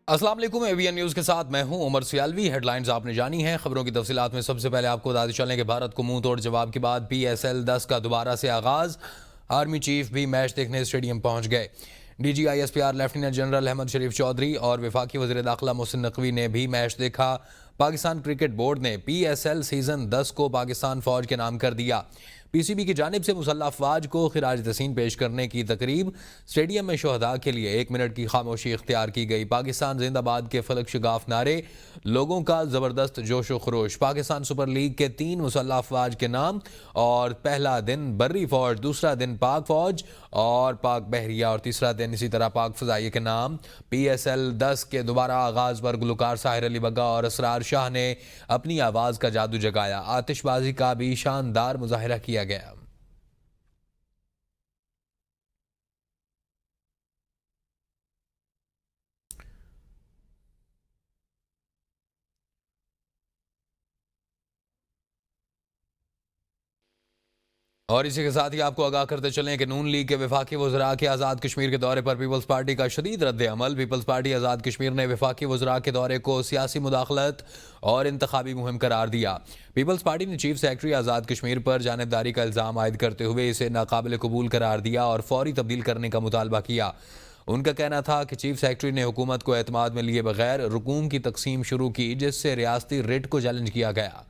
السلام علیکم، اے be N news کے ساتھ میں ہوں عمر سیالوی۔ ہیڈ لائنز آپ نے جانی ہیں، خبروں کی تفصیلات میں سب سے پہلے آپ کو بتاتے چلیں کہ بھارت کو منہ توڑ جواب کے بعد پی ایس ایل 10 کا دوبارہ سے آغاز۔ آرمی چیف بھی میچ دیکھنے اسٹیڈیم پہنچ گئے۔ D G I S P R lieutenant general Ahmed Sharif Chaudhry اور وفاقی وزیر داخلہ محسن نقوی نے بھی میچ دیکھا۔ پاکستان کرکٹ بورڈ نے پی ایس ایل سیزن 10 کو پاکستان فوج کے نام کر دیا۔ پی سی بی کی جانب سے مسلح افواج کو خراج تحسین پیش کرنے کی تقریب۔ اسٹیڈیم میں شہداء کے لیے 1 منٹ کی خاموشی اختیار کی گئی۔ پاکستان زندہ باد کے فلک شگاف نعرے، لوگوں کا زبردست جوش و خروش۔ پاکستان سپر لیگ کے 3 مسلح افواج کے نام، اور پہلا دن بری فوج، دوسرا دن پاک فوج اور پاک بحریہ، اور تیسرا دن اسی طرح پاک فضائیہ کے نام۔ پی ایس ایل 10 کے دوبارہ آغاز پر گلوکار ساحر علی بگا اور اسرار شاہ نے اپنی آواز کا جادو جگایا۔ آتش بازی کا بھی شاندار مظاہرہ کیا گیا۔ اور اسی کے ساتھ ہی آپ کو آگاہ کرتے چلیں کہ نون لیگ کے وفاقی وزراء کے آزاد کشمیر کے دورے پر پیپلز پارٹی کا شدید رد عمل۔ پیپلز پارٹی آزاد کشمیر نے وفاقی وزراء کے دورے کو سیاسی مداخلت اور انتخابی مہم قرار دیا۔ پیپلز پارٹی نے چیف سیکرٹری آزاد کشمیر پر جانبداری کا الزام عائد کرتے ہوئے اسے ناقابل قبول قرار دیا اور فوری تبدیل کرنے کا مطالبہ کیا۔ ان کا کہنا تھا کہ چیف سیکرٹری نے حکومت کو اعتماد میں لیے بغیر رکوم کی تقسیم شروع کی، جس سے ریاستی ریٹ کو چیلنج کیا گیا۔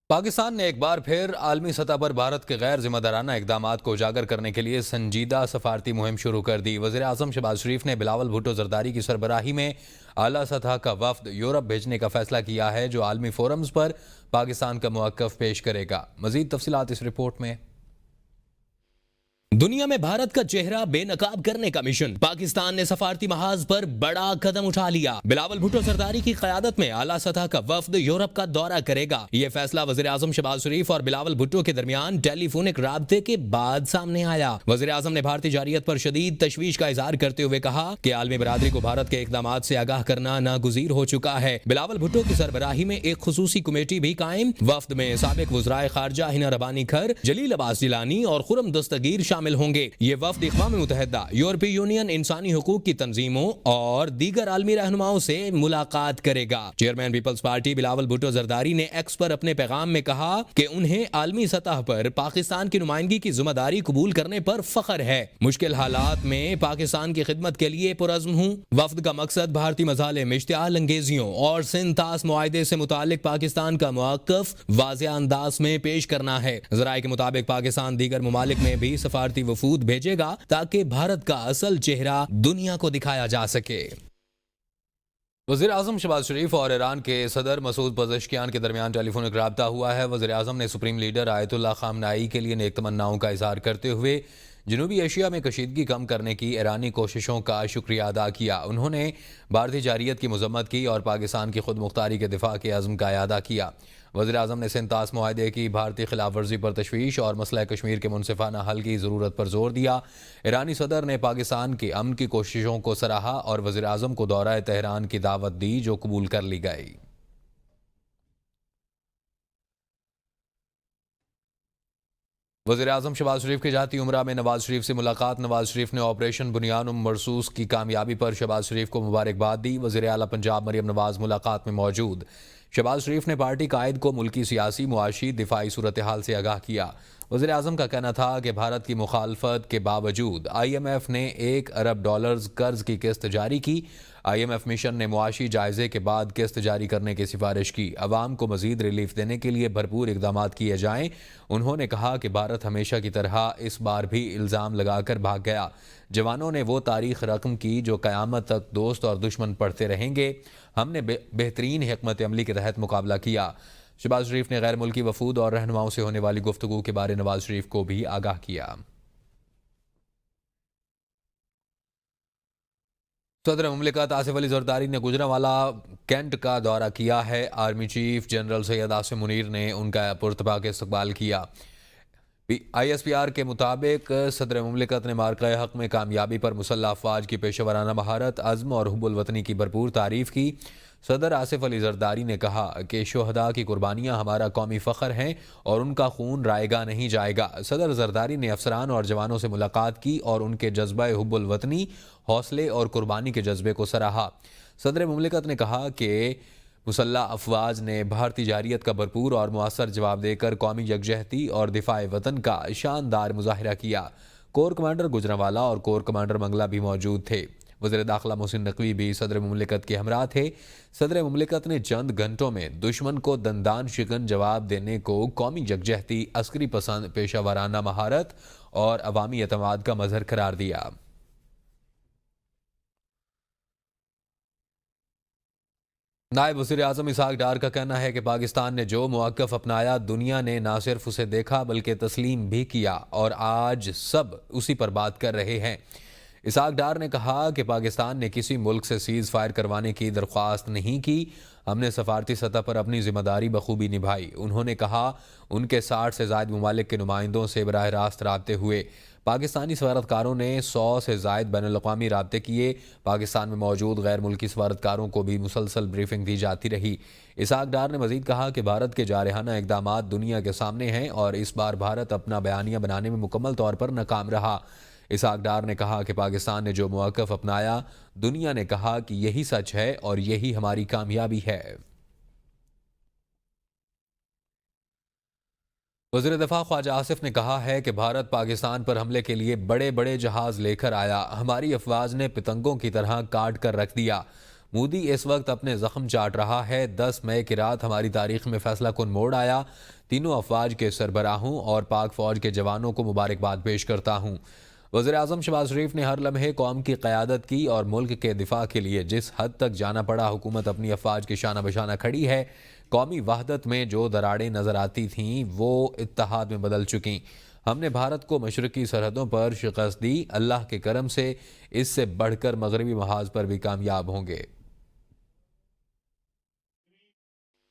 پاکستان نے ایک بار پھر عالمی سطح پر بھارت کے غیر ذمہ دارانہ اقدامات کو اجاگر کرنے کے لیے سنجیدہ سفارتی مہم شروع کر دی۔ وزیر اعظم شہباز شریف نے بلاول بھٹو زرداری کی سربراہی میں اعلیٰ سطح کا وفد یورپ بھیجنے کا فیصلہ کیا ہے، جو عالمی فورمز پر پاکستان کا موقف پیش کرے گا۔ مزید تفصیلات اس رپورٹ میں۔ دنیا میں بھارت کا چہرہ بے نقاب کرنے کا مشن، پاکستان نے سفارتی محاذ پر بڑا قدم اٹھا لیا۔ بلاول بھٹو زرداری کی قیادت میں اعلیٰ سطح کا وفد یورپ کا دورہ کرے گا۔ یہ فیصلہ وزیر اعظم شہباز شریف اور بلاول بھٹو کے درمیان ٹیلی فونک رابطے کے بعد سامنے آیا۔ وزیر اعظم نے بھارتی جارحیت پر شدید تشویش کا اظہار کرتے ہوئے کہا کہ عالمی برادری کو بھارت کے اقدامات سے آگاہ کرنا ناگزیر ہو چکا ہے۔ بلاول بھٹو کی سربراہی میں ایک خصوصی کمیٹی بھی قائم۔ وفد میں سابق وزرائے خارجہ ہنا ربانی کھر، جلیل عباس جیلانی اور خرم دستگیر شامل ہوں گے۔ یہ وفد اقوام متحدہ، یورپی یونین، انسانی حقوق کی تنظیموں اور دیگر عالمی رہنماؤں سے ملاقات کرے گا۔ Chairman Peoples Party Bilawal Bhutto Zardari نے ایکس پر اپنے پیغام میں کہا کہ انہیں عالمی سطح پر پاکستان کی نمائندگی کی ذمہ داری قبول کرنے پر فخر ہے۔ مشکل حالات میں پاکستان کی خدمت کے لیے پرعزم ہوں۔ وفد کا مقصد بھارتی مظالم، اشتعال انگیزیوں اور سندھ طاس معاہدے سے متعلق پاکستان کا موقف واضح انداز میں پیش کرنا ہے۔ ذرائع کے مطابق پاکستان دیگر ممالک میں بھی سفارتی وفود بھیجے گا تاکہ بھارت کا اصل چہرہ دنیا کو دکھایا جا سکے۔ وزیر اعظم شہباز شریف اور ایران کے صدر مسعود پزشکیان کے درمیان ٹیلی فونک رابطہ ہوا ہے۔ وزیر اعظم نے سپریم لیڈر آیت اللہ خامنائی کے لیے نیک تمناؤں کا اظہار کرتے ہوئے جنوبی ایشیا میں کشیدگی کم کرنے کی ایرانی کوششوں کا شکریہ ادا کیا۔ انہوں نے بھارتی جارحیت کی مذمت کی اور پاکستان کی خود مختاری کے دفاع کے عزم کا اعادہ کیا۔ وزیر اعظم نے سندھ طاس معاہدے کی بھارتی خلاف ورزی پر تشویش اور مسئلہ کشمیر کے منصفانہ حل کی ضرورت پر زور دیا۔ ایرانی صدر نے پاکستان کی امن کی کوششوں کو سراہا اور وزیر اعظم کو دورہ تہران کی دعوت دی، جو قبول کر لی گئی۔ وزیر اعظم شہباز شریف کے جہتی عمرہ میں نواز شریف سے ملاقات۔ نواز شریف نے آپریشن بنیان مرصوص کی کامیابی پر شہباز شریف کو مبارکباد دی۔ وزیر اعلیٰ پنجاب مریم نواز ملاقات میں موجود۔ شہباز شریف نے پارٹی قائد کو ملکی سیاسی، معاشی، دفاعی صورتحال سے آگاہ کیا۔ وزیر اعظم کا کہنا تھا کہ بھارت کی مخالفت کے باوجود آئی ایم ایف نے $1 ارب قرض کی قسط جاری کی۔ آئی ایم ایف مشن نے معاشی جائزے کے بعد قسط جاری کرنے کی سفارش کی۔ عوام کو مزید ریلیف دینے کے لیے بھرپور اقدامات کیے جائیں۔ انہوں نے کہا کہ بھارت ہمیشہ کی طرح اس بار بھی الزام لگا کر بھاگ گیا۔ جوانوں نے وہ تاریخ رقم کی جو قیامت تک دوست اور دشمن پڑھتے رہیں گے۔ ہم نے بہترین حکمت عملی کے تحت مقابلہ کیا۔ شہباز شریف نے غیر ملکی وفود اور رہنماؤں سے ہونے والی گفتگو کے بارے نواز شریف کو بھی آگاہ کیا۔ صدر مملکت آصف علی زرداری نے گجرانوالہ کینٹ کا دورہ کیا ہے۔ آرمی چیف جنرل سید آصم منیر نے ان کا پرتپاک استقبال کیا۔ ISPR کے مطابق صدر مملکت نے مارکہ حق میں کامیابی پر مسلح افواج کی پیشہ ورانہ مہارت، عزم اور حب الوطنی کی بھرپور تعریف کی۔ صدر آصف علی زرداری نے کہا کہ شہداء کی قربانیاں ہمارا قومی فخر ہیں اور ان کا خون رائے گا نہیں جائے گا۔ صدر زرداری نے افسران اور جوانوں سے ملاقات کی اور ان کے جذبہ حب الوطنی، حوصلے اور قربانی کے جذبے کو سراہا۔ صدر مملکت نے کہا کہ مسلح افواج نے بھارتی جارحیت کا بھرپور اور مؤثر جواب دے کر قومی یکجہتی اور دفاع وطن کا شاندار مظاہرہ کیا۔ کور کمانڈر گجرانوالہ اور کور کمانڈر منگلا بھی موجود تھے۔ وزیر داخلہ محسن نقوی بھی صدر مملکت کے ہمراہ تھے۔ صدر مملکت نے چند گھنٹوں میں دشمن کو دندان شکن جواب دینے کو قومی یکجہتی، عسکری پسند، پیشہ ورانہ مہارت اور عوامی اعتماد کا مظہر قرار دیا۔ نائب وزیر اعظم اسحاق ڈار کا کہنا ہے کہ پاکستان نے جو موقف اپنایا، دنیا نے نہ صرف اسے دیکھا بلکہ تسلیم بھی کیا اور آج سب اسی پر بات کر رہے ہیں۔ اسحاق ڈار نے کہا کہ پاکستان نے کسی ملک سے سیز فائر کروانے کی درخواست نہیں کی، ہم نے سفارتی سطح پر اپنی ذمہ داری بخوبی نبھائی۔ انہوں نے کہا ان کے 60 سے زائد ممالک کے نمائندوں سے براہ راست رابطے ہوئے۔ پاکستانی سفارتکاروں نے 100 سے زائد بین الاقوامی رابطے کیے۔ پاکستان میں موجود غیر ملکی سفارتکاروں کو بھی مسلسل بریفنگ دی جاتی رہی۔ اسحاق ڈار نے مزید کہا کہ بھارت کے جارحانہ اقدامات دنیا کے سامنے ہیں اور اس بار بھارت اپنا بیانیہ بنانے میں مکمل طور پر ناکام رہا۔ اسحاق ڈار نے کہا کہ پاکستان نے جو موقف اپنایا، دنیا نے کہا کہ یہی سچ ہے اور یہی ہماری کامیابی ہے۔ وزیر دفاع خواجہ آصف نے کہا ہے کہ بھارت پاکستان پر حملے کے لیے بڑے بڑے جہاز لے کر آیا، ہماری افواج نے پتنگوں کی طرح کاٹ کر رکھ دیا۔ مودی اس وقت اپنے زخم چاٹ رہا ہے۔ 10 مئی کی رات ہماری تاریخ میں فیصلہ کن موڑ آیا۔ تینوں افواج کے سربراہوں اور پاک فوج کے جوانوں کو مبارکباد پیش کرتا ہوں۔ وزیر اعظم شہباز شریف نے ہر لمحے قوم کی قیادت کی اور ملک کے دفاع کے لیے جس حد تک جانا پڑا، حکومت اپنی افواج کی شانہ بشانہ کھڑی ہے۔ قومی وحدت میں جو دراڑیں نظر آتی تھیں وہ اتحاد میں بدل چکیں۔ ہم نے بھارت کو مشرقی سرحدوں پر شکست دی، اللہ کے کرم سے اس سے بڑھ کر مغربی محاذ پر بھی کامیاب ہوں گے۔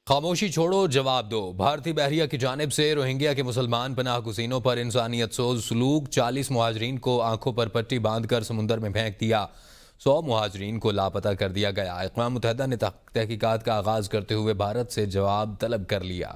خاموشی چھوڑو، جواب دو۔ بھارتی بحریہ کی جانب سے روہنگیا کے مسلمان پناہ گزینوں پر انسانیت سوز سلوک، 40 مہاجرین کو آنکھوں پر پٹی باندھ کر سمندر میں پھینک دیا، 100 مہاجرین کو لاپتہ کر دیا گیا۔ اقوام متحدہ نے تحقیقات کا آغاز کرتے ہوئے بھارت سے جواب طلب کر لیا۔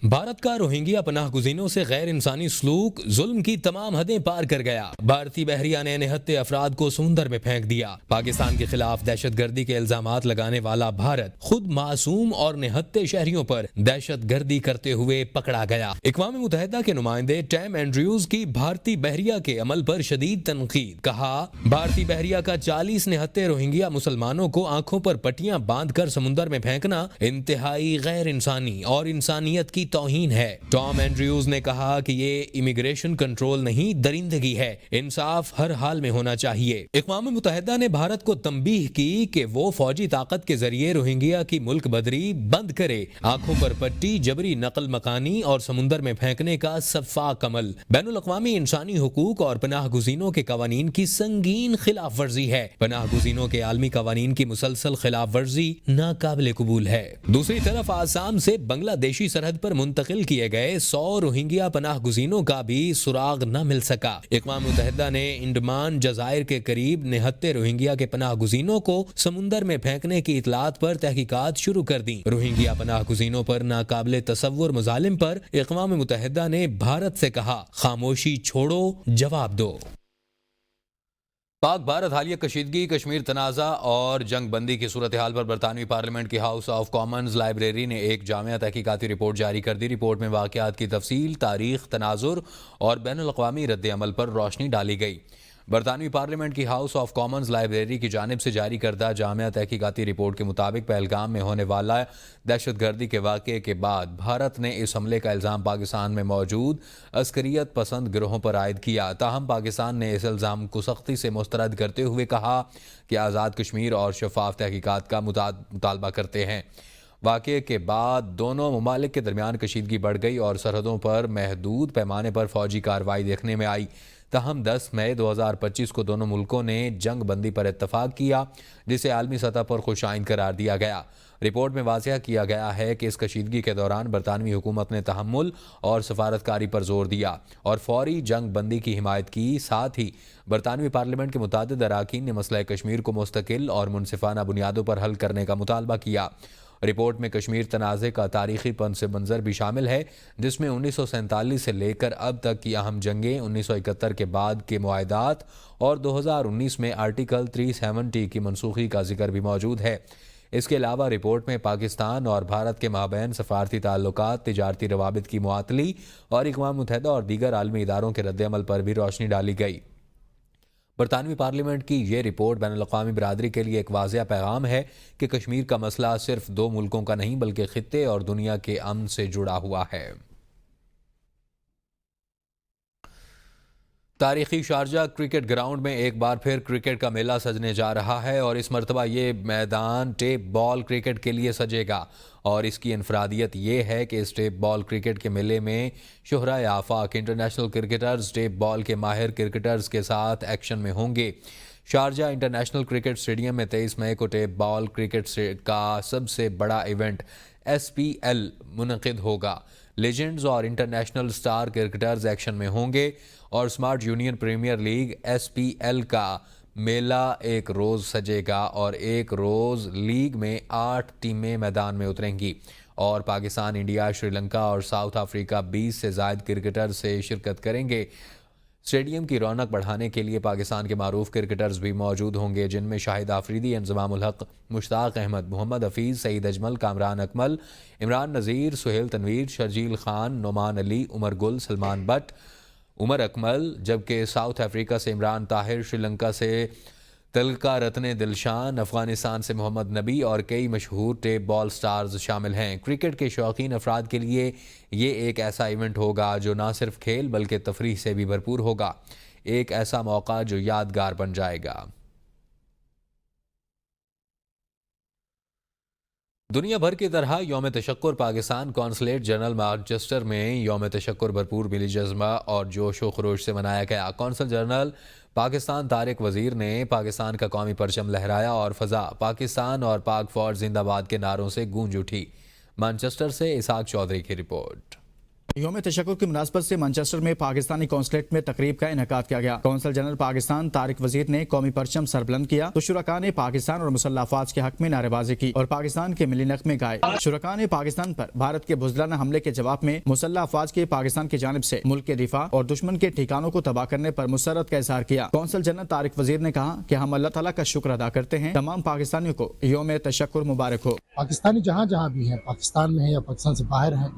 بھارت کا روہنگیا پناہ گزینوں سے غیر انسانی سلوک ظلم کی تمام حدیں پار کر گیا۔ بھارتی بحریہ نے نہتے افراد کو سمندر میں پھینک دیا۔ پاکستان کے خلاف دہشت گردی کے الزامات لگانے والا بھارت خود معصوم اور نہتے شہریوں پر دہشت گردی کرتے ہوئے پکڑا گیا۔ اقوام متحدہ کے نمائندے ٹیم اینڈریوز کی بھارتی بحریہ کے عمل پر شدید تنقید، کہا بھارتی بحریہ کا 40 نہتے روہنگیا مسلمانوں کو آنکھوں پر پٹیاں باندھ کر سمندر میں پھینکنا انتہائی غیر انسانی اور انسانیت کی توہین ہے۔ ٹام اینڈریوز نے کہا کہ یہ امیگریشن کنٹرول نہیں، درندگی ہے، انصاف ہر حال میں ہونا چاہیے۔ اقوام متحدہ نے بھارت کو تنبیہ کی کہ وہ فوجی طاقت کے ذریعے روہنگیا کی ملک بدری بند کرے۔ آنکھوں پر پٹی، جبری نقل مکانی اور سمندر میں پھینکنے کا سفاک عمل بین الاقوامی انسانی حقوق اور پناہ گزینوں کے قوانین کی سنگین خلاف ورزی ہے۔ پناہ گزینوں کے عالمی قوانین کی مسلسل خلاف ورزی ناقابل قبول ہے۔ دوسری طرف آسام سے بنگلہ دیشی سرحد پر منتقل کیے گئے 100 روہنگیا پناہ گزینوں کا بھی سراغ نہ مل سکا۔ اقوام متحدہ نے انڈمان جزائر کے قریب نہتے روہنگیا کے پناہ گزینوں کو سمندر میں پھینکنے کی اطلاعات پر تحقیقات شروع کر دیں۔ روہنگیا پناہ گزینوں پر ناقابل تصور مظالم پر اقوام متحدہ نے بھارت سے کہا خاموشی چھوڑو، جواب دو۔ پاک بھارت حالیہ کشیدگی، کشمیر تنازع اور جنگ بندی کی صورتحال پر برطانوی پارلیمنٹ کی ہاؤس آف کامنز لائبریری نے ایک جامع تحقیقاتی رپورٹ جاری کر دی۔ رپورٹ میں واقعات کی تفصیل، تاریخ، تناظر اور بین الاقوامی رد عمل پر روشنی ڈالی گئی۔ برطانوی پارلیمنٹ کی ہاؤس آف کامنز لائبریری کی جانب سے جاری کردہ جامع تحقیقاتی رپورٹ کے مطابق پہلگام میں ہونے والا دہشت گردی کے واقعے کے بعد بھارت نے اس حملے کا الزام پاکستان میں موجود عسکریت پسند گروہوں پر عائد کیا۔ تاہم پاکستان نے اس الزام کو سختی سے مسترد کرتے ہوئے کہا کہ آزاد کشمیر اور شفاف تحقیقات کا مطالبہ کرتے ہیں۔ واقعے کے بعد دونوں ممالک کے درمیان کشیدگی بڑھ گئی اور سرحدوں پر محدود پیمانے پر فوجی کارروائی دیکھنے میں آئی۔ تاہم 10 مئی 2025 کو دونوں ملکوں نے جنگ بندی پر اتفاق کیا، جسے عالمی سطح پر خوش آئند قرار دیا گیا۔ رپورٹ میں واضح کیا گیا ہے کہ اس کشیدگی کے دوران برطانوی حکومت نے تحمل اور سفارتکاری پر زور دیا اور فوری جنگ بندی کی حمایت کی. ساتھ ہی برطانوی پارلیمنٹ کے متعدد اراکین نے مسئلہ کشمیر کو مستقل اور منصفانہ بنیادوں پر حل کرنے کا مطالبہ کیا. رپورٹ میں کشمیر تنازع کا تاریخی پس منظر بھی شامل ہے، جس میں 1947 سے لے کر اب تک کی اہم جنگیں، 1971 کے بعد کے معاہدات اور 2019 میں آرٹیکل 370 کی منسوخی کا ذکر بھی موجود ہے. اس کے علاوہ رپورٹ میں پاکستان اور بھارت کے مابین سفارتی تعلقات، تجارتی روابط کی معطلی اور اقوام متحدہ اور دیگر عالمی اداروں کے رد عمل پر بھی روشنی ڈالی گئی. برطانوی پارلیمنٹ کی یہ رپورٹ بین الاقوامی برادری کے لیے ایک واضح پیغام ہے کہ کشمیر کا مسئلہ صرف دو ملکوں کا نہیں بلکہ خطے اور دنیا کے امن سے جڑا ہوا ہے. تاریخی شارجہ کرکٹ گراؤنڈ میں ایک بار پھر کرکٹ کا میلہ سجنے جا رہا ہے اور اس مرتبہ یہ میدان ٹیپ بال کرکٹ کے لیے سجے گا. اور اس کی انفرادیت یہ ہے کہ اس ٹیپ بال کرکٹ کے میلے میں شہرائے آفاق انٹرنیشنل کرکٹرز ٹیپ بال کے ماہر کرکٹرز کے ساتھ ایکشن میں ہوں گے. شارجہ انٹرنیشنل کرکٹ اسٹیڈیم میں 23 مئی کو ٹیپ بال کرکٹ کا سب سے بڑا ایونٹ SPL منعقد ہوگا. لیجنڈز اور انٹرنیشنل سٹار کرکٹرز ایکشن میں ہوں گے اور smart union premier league SPL کا میلہ ایک روز سجے گا اور ایک روز لیگ میں 8 ٹیمیں میدان میں اتریں گی اور پاکستان، انڈیا، شری لنکا اور ساؤتھ افریقہ 20 سے زائد کرکٹر سے شرکت کریں گے. اسٹیڈیم کی رونق بڑھانے کے لیے پاکستان کے معروف کرکٹرز بھی موجود ہوں گے، جن میں شاہد آفریدی، انضمام الحق، مشتاق احمد، محمد حفیظ، سعید اجمل، کامران اکمل، عمران نذیر، سہیل تنویر، شرجیل خان، نعمان علی، عمر گل، سلمان بٹ، عمر اکمل، جبکہ ساؤتھ افریقہ سے عمران طاہر، شری لنکا سے تلکا رتنے دلشان، افغانستان سے محمد نبی اور کئی مشہور ٹیپ بال سٹارز شامل ہیں. کرکٹ کے شوقین افراد کے لیے یہ ایک ایسا ایونٹ ہوگا جو نہ صرف کھیل بلکہ تفریح سے بھی بھرپور ہوگا، ایک ایسا موقع جو یادگار بن جائے گا. دنیا بھر کی طرح یوم تشکر پاکستان قونصلیٹ جنرل مانچسٹر میں یوم تشکر بھرپور ملی جذبہ اور جوش و خروش سے منایا گیا. قونصل جنرل پاکستان طارق وزیر نے پاکستان کا قومی پرچم لہرایا اور فضا پاکستان اور پاک فوج زندہ باد کے نعروں سے گونج اٹھی. مانچسٹر سے اسحاق چودھری کی رپورٹ. یوم تشکر کی مناسبت سے مانچسٹر میں پاکستانی قونصلیٹ میں تقریب کا انعقاد کیا گیا. قونصل جنرل پاکستان طارق وزیر نے قومی پرچم سربلند کیا تو شرکاء نے پاکستان اور مسلح افواج کے حق میں نعرے بازی کی اور پاکستان کے ملی نغمے گائے. شرکاء نے پاکستان پر بھارت کے بزدلانہ حملے کے جواب میں مسلح افواج کے پاکستان کی جانب سے ملک کے دفاع اور دشمن کے ٹھکانوں کو تباہ کرنے پر مسرت کا اظہار کیا. قونصل جنرل طارق وزیر نے کہا کہ ہم اللہ تعالیٰ کا شکر ادا کرتے ہیں. تمام پاکستانیوں کو یوم تشکر مبارک ہو. پاکستانی جہاں جہاں بھی ہیں، پاکستان میں ہیں یا پاکستان سے باہر ہیں،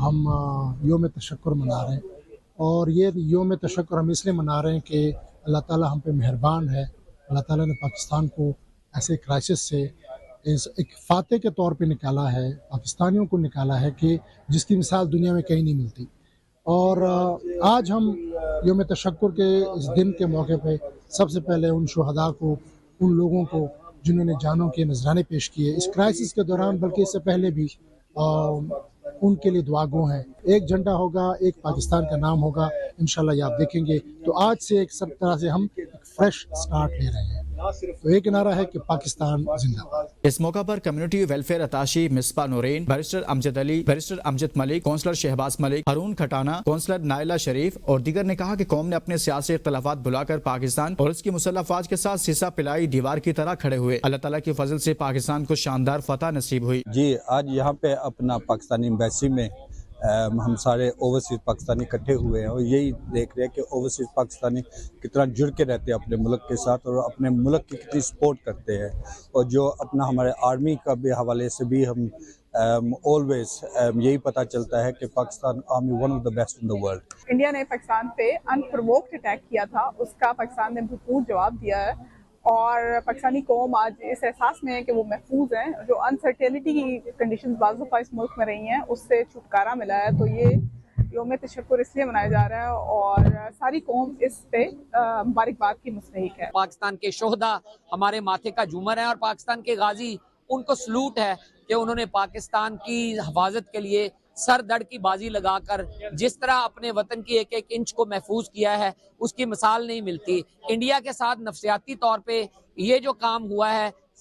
ہم یوم تشکر منا رہے ہیں. اور یہ یوم تشکر ہم اس لیے منا رہے ہیں کہ اللہ تعالیٰ ہم پہ مہربان ہے. اللہ تعالیٰ نے پاکستان کو ایسے کرائسس سے ایک فاتح کے طور پہ نکالا ہے، پاکستانیوں کو نکالا ہے کہ جس کی مثال دنیا میں کہیں نہیں ملتی. اور آج ہم یوم تشکر کے اس دن کے موقع پہ سب سے پہلے ان شہداء کو، ان لوگوں کو جنہوں نے جانوں کے نذرانے پیش کیے اس کرائسس کے دوران، بلکہ اس سے پہلے بھی، ان کے لیے دعا گو ہیں. ایک جھنڈا ہوگا، ایک پاکستان کا نام ہوگا، انشاءاللہ یہ آپ دیکھیں گے. تو آج سے ایک سب طرح سے ہم ایک فریش سٹارٹ لے رہے ہیں. تو ایک نعرہ ہے کہ پاکستان زندہ باد. اس موقع پر community welfare اتاشی Misbah Noreen, barrister امجد علی، بیرسٹر امجد ملک، کونسلر شہباز ملک، ہارون کھٹانا، کونسلر نائلہ شریف اور دیگر نے کہا کہ قوم نے اپنے سیاسی اختلافات بھلا کر پاکستان اور اس کی مسلح افواج کے ساتھ سیسا پلائی دیوار کی طرح کھڑے ہوئے. اللہ تعالیٰ کی فضل سے پاکستان کو شاندار فتح نصیب ہوئی. جی آج یہاں پہ اپنا پاکستانی ایمبیسی میں ہم سارے اوورسیز پاکستانی اکٹھے ہوئے ہیں اور یہی دیکھ رہے ہیں کہ اوورسیز پاکستانی کتنا جڑ کے رہتے ہیں اپنے ملک کے ساتھ اور اپنے ملک کی کتنی سپورٹ کرتے ہیں. اور جو اپنا ہمارے آرمی کا بھی حوالے سے بھی ہم آلویز یہی پتہ چلتا ہے کہ Pakistan army one of the best in the world. India نے پاکستان پہ انپرووکڈ اٹیک کیا تھا، اس کا پاکستان نے بھرپور جواب دیا ہے اور پاکستانی قوم آج اس احساس میں ہے کہ وہ محفوظ ہیں. جو انسرٹینٹی کی کنڈیشنز بعض دفعہ اس ملک میں رہی ہیں اس سے چھٹکارا ملا ہے. تو یہ یوم تشکر اس لیے منایا جا رہا ہے اور ساری قوم اس پہ مبارکباد کی مستحق ہے. پاکستان کے شہداء ہمارے ماتھے کا جھومر ہیں اور پاکستان کے غازی، ان کو سلوٹ ہے کہ انہوں نے پاکستان کی حفاظت کے لیے سر دڑ کی بازی لگا کر جس طرح اپنے وطن کی ایک ایک انچ کو محفوظ کیا ہے اس کی مثال نہیں ملتی. انڈیا کے ساتھ نفسیاتی طور پہ یہ جو کام ہوا ہے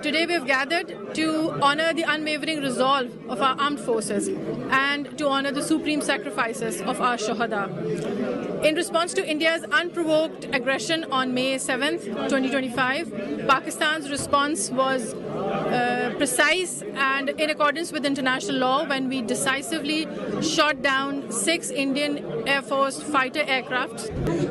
Today we have gathered to honor the unwavering resolve of our armed forces and to honor the supreme sacrifices of our shuhada. In response to India's unprovoked aggression on May 7th, 2025, Pakistan's response was precise and in accordance with international law when we decisively shot down 6 Indian Air Force fighter aircraft.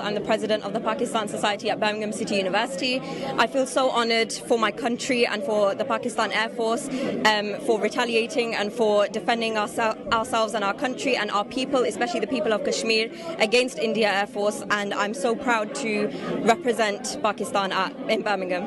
I'm the president of the Pakistan Society at Birmingham City University. I feel so honoured for my country and for the Pakistan Air Force for retaliating and for defending ourselves and our country and our people, especially the people of Kashmir, against India Air Force. And I'm so proud to represent Pakistan in Birmingham.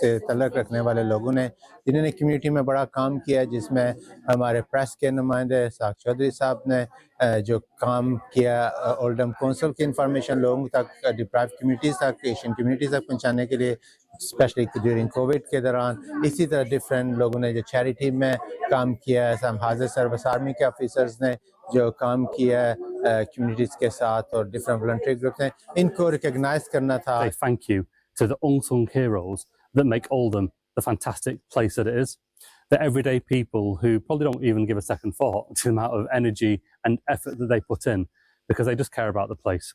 سے تعلق رکھنے والے لوگوں نے جنہوں نے community میں بڑا کام کیا ہے، جس میں ہمارے پریس کے نمائندے ساق چودھری صاحب نے جو کام کیا اولڈم کونسل کی انفارمیشن لوگوں تک، ڈپرائیو کمیونٹیز تک، ایشین کمیونٹیز تک پہنچانے کے لیے، اسپیشلی ڈیورنگ کووڈ کے دوران. اسی طرح ڈفرینٹ لوگوں نے جو چیریٹی میں کام کیا ہے، حاضر سروس آرمی کے آفیسرز نے جو کام کیا ہے کمیونٹیز کے ساتھ، اور ڈفرینٹ والنٹری گروپس ہیں، ان کو ریکگنائز کرنا تھا. Thank you to the unsung heroes that make Oldham the fantastic place that it is. The everyday people who probably don't even give a second thought to the amount of energy and effort that they put in because they just care about the place.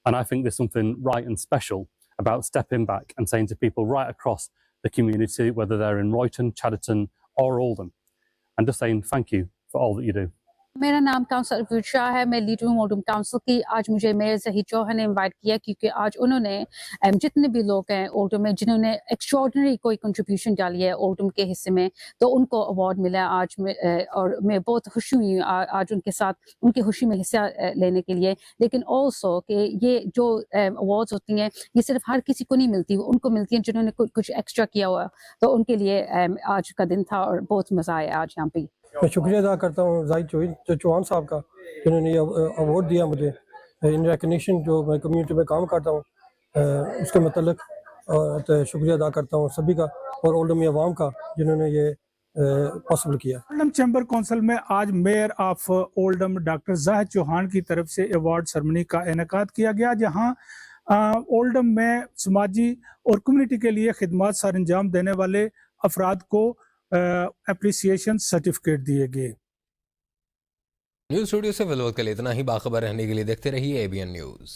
And I think there's something right and special about stepping back and saying to people right across the community, whether they're in Royton, Chadderton or Oldham, and just saying thank you for all that you do. میرا نام counsellor افروز شاہ ہے، میں leader ہوں اولڈم council کی. آج مجھے mayor زہید Chauhan نے invite کیا کیونکہ آج انہوں نے جتنے بھی لوگ ہیں اولڈم میں جنہوں نے ایکسٹراڈنری کوئی کنٹریبیوشن ڈالی ہے اولڈم کے حصے میں، تو ان کو ایوارڈ ملا آج میں، اور میں بہت خوشی ہوئی آج ان کے ساتھ ان کی خوشی میں حصہ لینے کے لیے. لیکن آلسو کہ یہ جو ایوارڈز ہوتی ہیں یہ صرف ہر کسی کو نہیں ملتی، ان کو ملتی ہیں جنہوں نے کچھ ایکسٹرا کیا ہوا، تو ان کے لیے آج کا دن تھا اور بہت مزہ آیا آج یہاں پہ. میں شکریہ ادا کرتا ہوں زاہد چوہان صاحب کا، جنہوں نے یہ ایوارڈ دیا مجھے ان ریکگنیشن جو میں کمیونٹی میں کام کرتا ہوں اس کے متعلق. اور شکریہ ادا کرتا ہوں سبھی کا اور اولڈمی عوام کا جنہوں نے یہ پاسبل کیا. اولڈم چیمبر کونسل میں آج میئر آف اولڈم ڈاکٹر زاہد چوہان کی طرف سے ایوارڈ سرمنی کا انعقاد کیا گیا، جہاں اولڈم میں سماجی اور کمیونٹی کے لیے خدمات سر انجام دینے والے افراد کو اپریسیشن سرٹیفکیٹ دیے گئے. نیوز اسٹوڈیو سے فی الوقت کے لیے اتنا ہی. باخبر رہنے کے لیے دیکھتے رہیے ABN نیوز.